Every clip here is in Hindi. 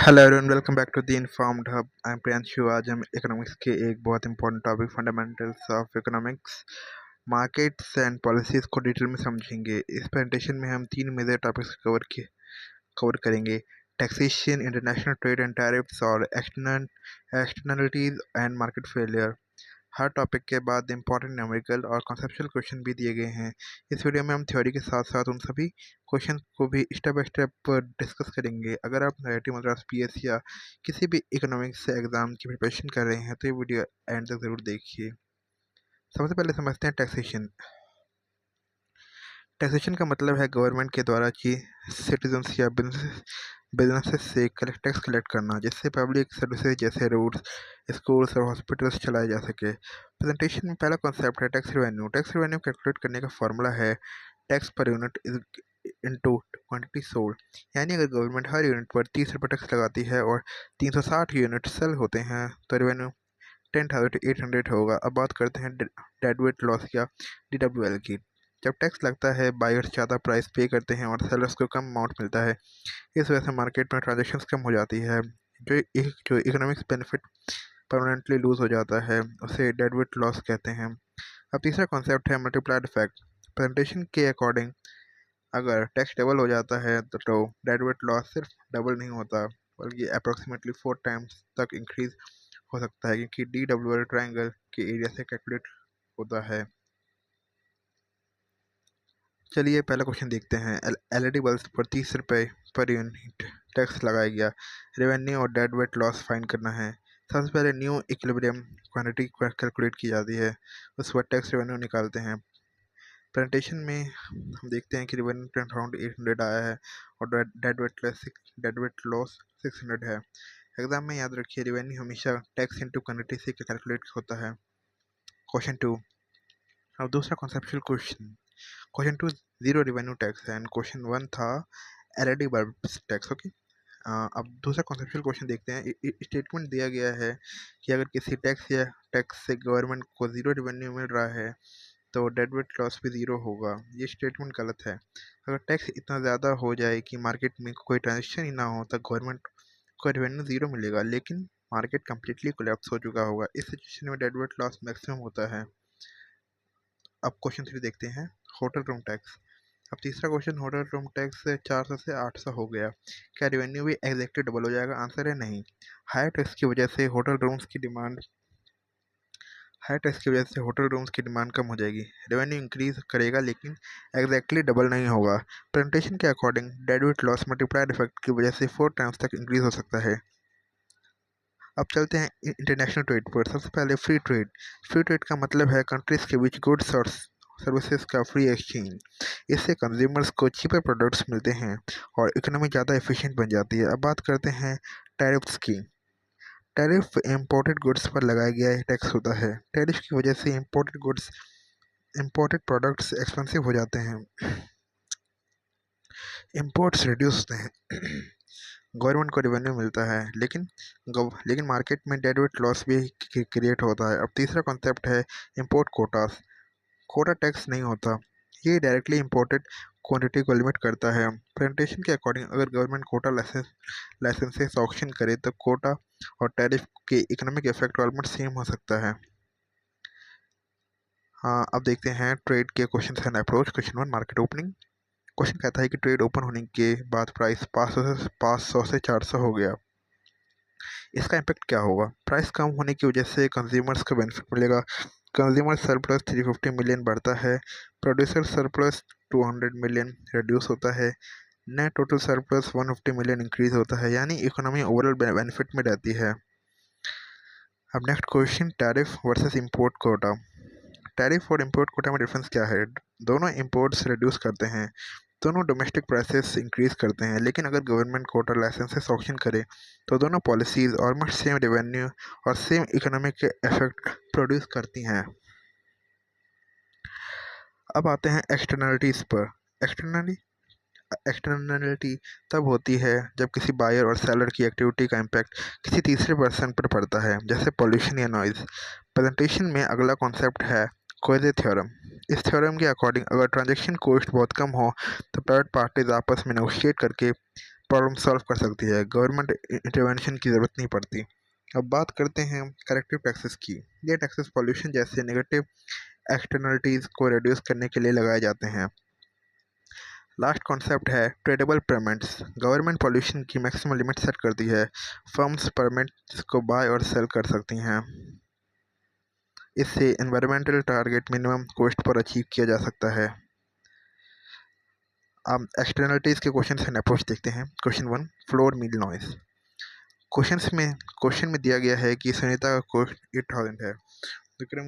Hello everyone, welcome back to the informed hub. I am Priyanshu. आज हम इकोनॉमिक्स के एक बहुत important topic fundamentals of economics, markets and policies को डिटेल में समझेंगे। इस प्रेजेंटेशन में हम तीन मेजर टॉपिक्स कवर करेंगे: taxation, international trade and tariffs, और एक्सटर्नलिटीज एंड मार्केट फेलियर। हर टॉपिक के बाद इंपॉर्टेंट न्यूमेरिकल और कॉन्सेप्चुअल क्वेश्चन भी दिए गए हैं। इस वीडियो में हम थ्योरी के साथ साथ उन सभी क्वेश्चन को भी स्टेप बाय स्टेप डिस्कस करेंगे। अगर आप IIT मद्रास PS या किसी भी इकोनॉमिक्स एग्जाम की प्रिपरेशन कर रहे हैं तो ये वीडियो एंड तक ज़रूर देखिए। सबसे पहले समझते हैं टैक्सेशन। टैक्सेशन का मतलब है गवर्नमेंट के द्वारा की सिटीजन्स या बिजनेसेस से टैक्स कलेक्ट करना, जिससे पब्लिक सर्विसेज जैसे रोड्स, स्कूल्स और हॉस्पिटल्स चलाए जा सके। प्रेजेंटेशन में पहला कॉन्सेप्ट है tax revenue. Tax revenue calculate करने का फॉर्मूला है tax per unit into quantity sold. यानी अगर गवर्नमेंट हर यूनिट पर 30 रुपये टैक्स लगाती है और 360 यूनिट सेल होते हैं तो रेवेन्यू 10,800 होगा। अब बात करते हैं डेडवेट लॉस या DWL की। जब टैक्स लगता है, बायर्स ज़्यादा प्राइस पे करते हैं और सेलर्स को कम अमाउंट मिलता है। इस वजह से मार्केट में ट्रांजेक्शन्स कम हो जाती है। जो इकोनॉमिक्स बेनिफिट परमानेंटली लूज हो जाता है उसे डेडवेट लॉस कहते हैं। अब तीसरा कॉन्सेप्ट है मल्टीप्लाइड इफेक्ट। प्रेजेंटेशन के अकॉर्डिंग अगर टैक्स डबल हो जाता है तो डेडवेट लॉस सिर्फ डबल नहीं होता बल्कि अप्रोक्सीमेटली 4 टाइम्स तक इंक्रीज हो सकता है, क्योंकि DWL ट्रायंगल के एरिया से कैलकुलेट होता है। चलिए पहला क्वेश्चन देखते हैं। LED बल्ब पर 30 रुपये पर यूनिट टैक्स लगाया गया। रेवेन्यू और डेडवेट लॉस फाइंड करना है। सबसे पहले न्यू इक्विलिब्रियम क्वांटिटी कैलकुलेट की जाती है, उस पर टैक्स रेवेन्यू निकालते हैं। प्रेजेंटेशन में हम देखते हैं कि रेवेन्यू अराउंड 800 आया है और डेडवेट लॉस 600 है। एग्जाम में याद रखिए, रेवेन्यू हमेशा टैक्स इंटू क्वांटिटी से कैलकुलेट होता है। क्वेश्चन 2। अब दूसरा conceptual question 2 zero revenue tax है एंड क्वेश्चन 1 था LED बल्ब टैक्स। ओके। अब दूसरा कॉन्सेप्चुअल क्वेश्चन देखते हैं। स्टेटमेंट दिया गया है कि अगर किसी टैक्स से गवर्नमेंट को जीरो रेवेन्यू मिल रहा है तो डेडवेट लॉस भी ज़ीरो होगा। ये स्टेटमेंट गलत है। अगर टैक्स इतना ज़्यादा हो जाए कि मार्केट में कोई ट्रांजेक्शन ही ना हो तो गवर्नमेंट को रेवेन्यू ज़ीरो मिलेगा, लेकिन मार्केट कम्प्लीटली कोलैप्स हो चुका होगा। इस सिचुएशन में डेडवेट लॉस मैक्सिमम होता है। अब क्वेश्चन 3 देखते हैं, होटल रूम टैक्स। अब तीसरा क्वेश्चन, होटल रूम टैक्स 400 से 800 हो गया, क्या रेवेन्यू भी एग्जैक्टली डबल हो जाएगा? आंसर है नहीं। हायर टैक्स की वजह से होटल रूम्स की डिमांड कम हो जाएगी। रेवेन्यू इंक्रीज करेगा लेकिन एग्जैक्टली डबल नहीं होगा। प्रेजेंटेशन के according deadweight loss multiplier effect की वजह से 4 टाइम्स तक इंक्रीज हो सकता है। अब चलते हैं इंटरनेशनल ट्रेड पर। सबसे पहले फ्री ट्रेड। फ्री ट्रेड का मतलब है कंट्रीज के बीच गुड्स और सर्विसेज का फ्री एक्सचेंज। इससे कंज्यूमर्स को चीपर प्रोडक्ट्स मिलते हैं और इकोनॉमी ज़्यादा एफिशिएंट बन जाती है। अब बात करते हैं टैरिफ्स की। टैरिफ इंपोर्टेड गुड्स पर लगाया गया टैक्स होता है। टैरिफ की वजह से इंपोर्टेड प्रोडक्ट्स एक्सपेंसिव हो जाते हैं, इंपोर्ट्स रिड्यूस होते हैं, गवर्नमेंट को रेवेन्यू मिलता है, लेकिन मार्केट में डेडवेट लॉस भी क्रिएट होता है। अब तीसरा कॉन्सेप्ट है इंपोर्ट कोटास। कोटा टैक्स नहीं होता, ये डायरेक्टली इंपोर्टेड क्वांटिटी को लिमिट करता है। प्रेजेंटेशन के अकॉर्डिंग अगर गवर्नमेंट कोटा लाइसेंसेस ऑक्शन करे तो कोटा और टैरिफ के इकोनॉमिक इफेक्ट ऑलमोस्ट सेम हो सकता है। हाँ, अब देखते हैं ट्रेड के question and approach. Question 1, market opening. Question कहता है कि ट्रेड ओपन होने के बाद प्राइस 500 से 400 हो गया, इसका इम्पैक्ट क्या होगा? प्राइस कम होने की वजह से कंज्यूमर्स को बेनिफिट मिलेगा। कंज्यूमर सरप्लस 350 मिलियन बढ़ता है, प्रोड्यूसर सरप्लस 200 मिलियन रिड्यूस होता है, net total surplus 150 million increase होता है, यानी इकोनॉमी ओवरऑल बेनिफिट में रहती है। अब next question, tariff versus import Kota. Tariff और इंपोर्ट कोटा में डिफरेंस क्या है? दोनों इंपोर्ट्स रिड्यूस करते हैं, दोनों डोमेस्टिक प्राइसेस इंक्रीज करते हैं, लेकिन अगर गवर्नमेंट कोटा लाइसेंसेस ऑक्शन करे तो दोनों पॉलिसीज ऑलमोस्ट सेम रेवेन्यू और सेम इकोनॉमिक इफेक्ट प्रोड्यूस करती हैं। अब आते हैं एक्सटर्नलिटीज़ पर। एक्सटर्नलिटी तब होती है जब किसी बायर और सेलर की एक्टिविटी का इम्पैक्ट किसी तीसरे पर्सन पर पड़ता है, जैसे पॉल्यूशन या नॉइज़। प्रेजेंटेशन में अगला कॉन्सेप्ट है कोजे थ्योरम। इस थ्योरम के अकॉर्डिंग अगर ट्रांजैक्शन कॉस्ट बहुत कम हो तो प्राइवेट पार्टीज आपस में नेगोशिएट करके प्रॉब्लम सॉल्व कर सकती है। गवर्नमेंट इंटरवेंशन की ज़रूरत नहीं पड़ती। अब बात करते हैं करेक्टिव टैक्सेस की। ये टैक्सेस पॉल्यूशन जैसे नेगेटिव एक्सटर्नलिटीज़ को रिड्यूस करने के लिए लगाए जाते हैं। लास्ट कॉन्सेप्ट है ट्रेडेबल परमिट्स। गवर्नमेंट पॉल्यूशन की मैक्सिमम लिमिट सेट करती है। फर्म्स परमिट्स को बाय और सेल कर सकती हैं। इससे एनवायरमेंटल टारगेट मिनिमम कॉस्ट पर अचीव किया जा सकता है। अब एक्सटर्नलिटीज़ के क्वेश्चन एंड अप्रोच देखते हैं। क्वेश्चन 1, फ्लोर मील नॉइज। क्वेश्चन में दिया गया है कि सुनीता का कॉस्ट 8000 है। विक्रम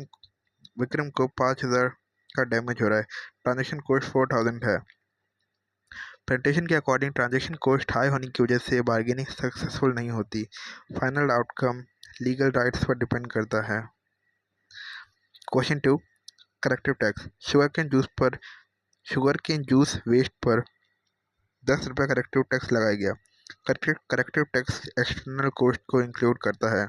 विक्रम को 5000 का डैमेज हो रहा है। ट्रांजेक्शन कॉस्ट 4000 है। प्रेजेंटेशन के अकॉर्डिंग ट्रांजेक्शन कॉस्ट हाई होने की वजह से बार्गेनिंग सक्सेसफुल नहीं होती। फाइनल आउटकम लीगल राइट्स पर डिपेंड करता है। Question 2, corrective tax. Sugar cane juice waste पर 10 रुपये करेक्टिव टैक्स लगाया गया। करेक्टिव टैक्स एक्सटर्नल कॉस्ट को इंक्लूड करता है।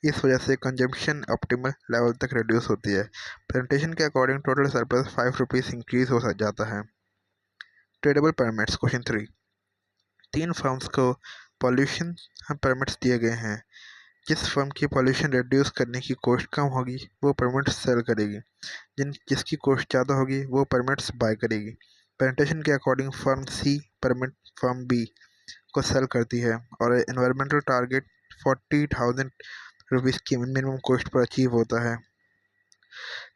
इस वजह से कंजम्पशन ऑप्टिमल लेवल तक रिड्यूस होती है। प्रेजेंटेशन के according total surplus 5 rupees increase हो जाता है। Tradable permits. क्वेश्चन 3, 3 फर्म्स को पॉल्यूशन परमिट्स दिए गए हैं। जिस फर्म की पॉल्यूशन रिड्यूस करने की कॉस्ट कम होगी वो परमिट्स सेल करेगी। जिसकी कॉस्ट ज़्यादा होगी वो परमिट्स बाय करेगी। प्रेजेंटेशन के according firm C permit firm B को सेल करती है और एनवायरमेंटल टारगेट 40,000 रुपीज़ की मिनिमम कॉस्ट पर अचीव होता है।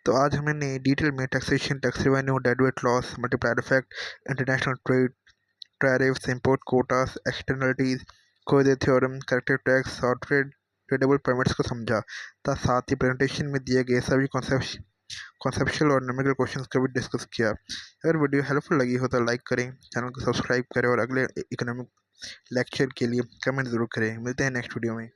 तो आज हमने डिटेल में taxation, tax revenue, deadweight loss, multiplier effect, international trade, tariffs, import quotas, externalities, Coase theorem, corrective tax और ट्रेडेबल परमिट्स को समझा। साथ ही प्रेजेंटेशन में दिए गए सभी कॉन्सेप्चुअल और न्यूमेरिकल क्वेश्चंस को भी डिस्कस किया। अगर वीडियो हेल्पफुल लगी हो तो लाइक करें, चैनल को सब्सक्राइब करें और अगले इकोनॉमिक लेक्चर के लिए कमेंट ज़रूर करें। मिलते हैं नेक्स्ट वीडियो में।